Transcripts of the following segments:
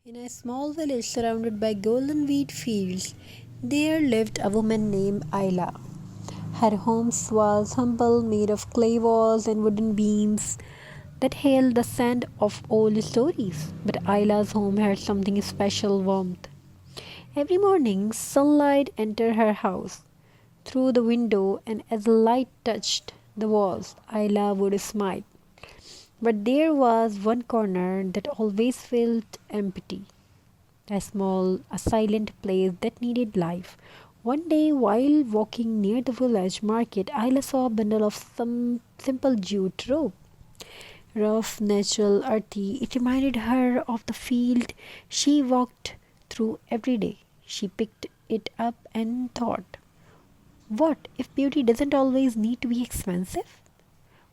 In a small village surrounded by golden wheat fields, there lived a woman named Ayla. Her home was humble, made of clay walls and wooden beams that held the scent of old stories. But Ayla's home had something special warmth. Every morning, sunlight entered her house through the window, and as the light touched the walls, Ayla would smile. But there was one corner that always felt empty, a silent place that needed life. One day, while walking near the village market, Ayla saw a bundle of some simple jute rope. Rough, natural, earthy, it reminded her of the field she walked through every day. She picked it up and thought, what if beauty doesn't always need to be expensive?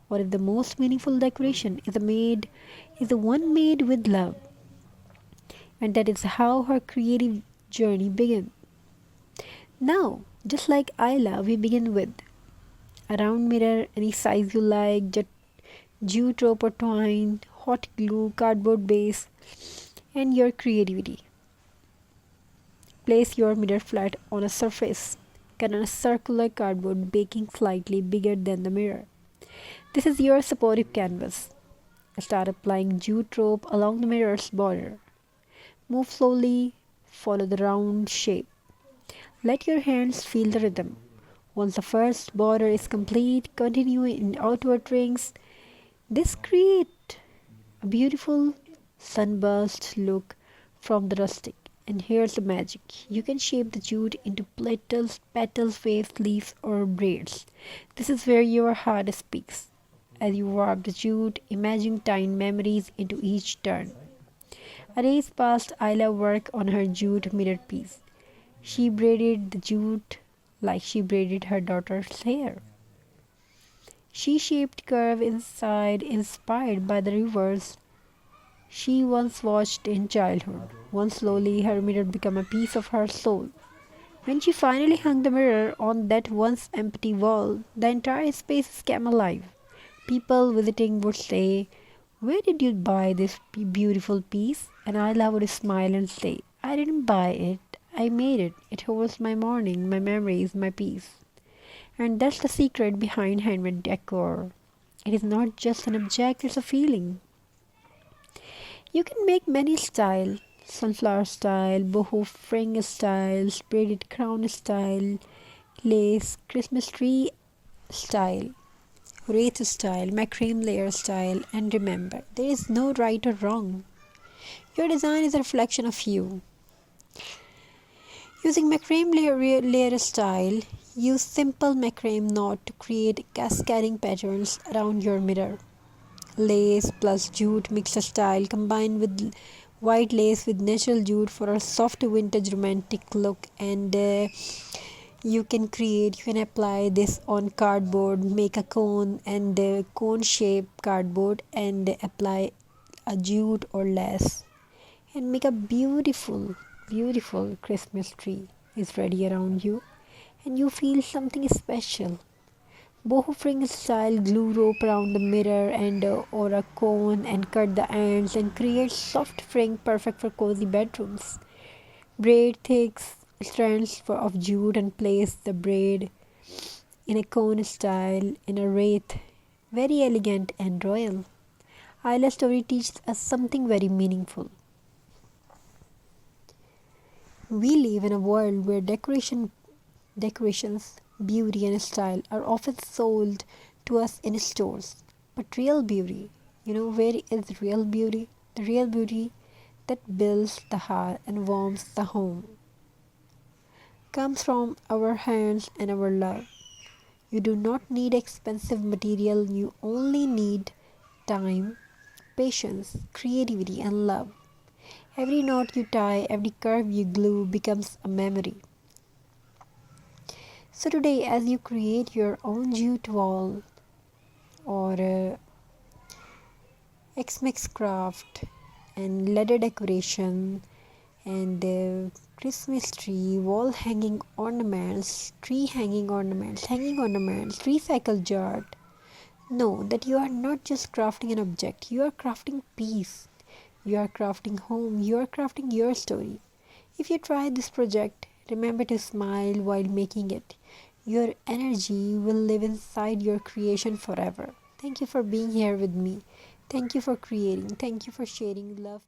What if the most meaningful decoration is the one made with love? And that is how her creative journey began. Now, just like Ayla, we begin with a round mirror, any size you like, jute rope or twine, hot glue, cardboard base, and your creativity. Place your mirror flat on a surface, cut on a circular cardboard baking slightly bigger than the mirror. This is your supportive canvas. Start applying jute rope along the mirror's border. Move slowly, follow the round shape. Let your hands feel the rhythm. Once the first border is complete, continue in outward rings. This creates a beautiful sunburst look from the rustic. And here's the magic. You can shape the jute into petals, waves, leaves, or braids. This is where your heart speaks. As you warp the jute, imagine tiny memories into each turn. A days passed, Ayla worked on her jute mirror piece. She braided the jute like she braided her daughter's hair. She shaped curve inside, inspired by the rivers she once watched in childhood. Once slowly, her mirror became a piece of her soul. When she finally hung the mirror on that once empty wall, the entire space came alive. People visiting would say, where did you buy this beautiful piece? And Ayla would smile and say, I didn't buy it, I made it. It holds my morning, my memories, my peace. And that's the secret behind handmade decor. It is not just an object, it's a feeling. You can make many styles: sunflower style, boho fringe style, braided crown style, lace, Christmas tree style, wreath style, macrame layer style, and remember, there is no right or wrong. Your design is a reflection of you. Using macrame layer style, use simple macrame knot to create cascading patterns around your mirror. Lace plus jute mixed style combined with white lace with natural jute for a soft vintage romantic look. And you can apply this on cardboard, make a cone and cone shape cardboard and apply a jute or lace and make a beautiful Christmas tree is ready around you, and you feel something special. Boho fringe style, glue rope around the mirror and or a cone and cut the ends and create soft fringe perfect for cozy bedrooms. Braid thick strands of jute and place the braid in a cone style in a wreath, very elegant and royal. Ayla's story teaches us something very meaningful. We live in a world where decorations, beauty, and style are often sold to us in stores. But real beauty, where is real beauty? The real beauty that builds the heart and warms the home comes from our hands and our love. You do not need expensive material, you only need time, patience, creativity, and love. Every knot you tie, every curve you glue becomes a memory. So today, as you create your own jute wall or X-Mix craft and leather decoration and Christmas tree, wall hanging ornaments, hanging ornaments, recycled jar, know that you are not just crafting an object, you are crafting peace. You are crafting home, you are crafting your story. If you try this project, remember to smile while making it. Your energy will live inside your creation forever. Thank you for being here with me. Thank you for creating. Thank you for sharing love.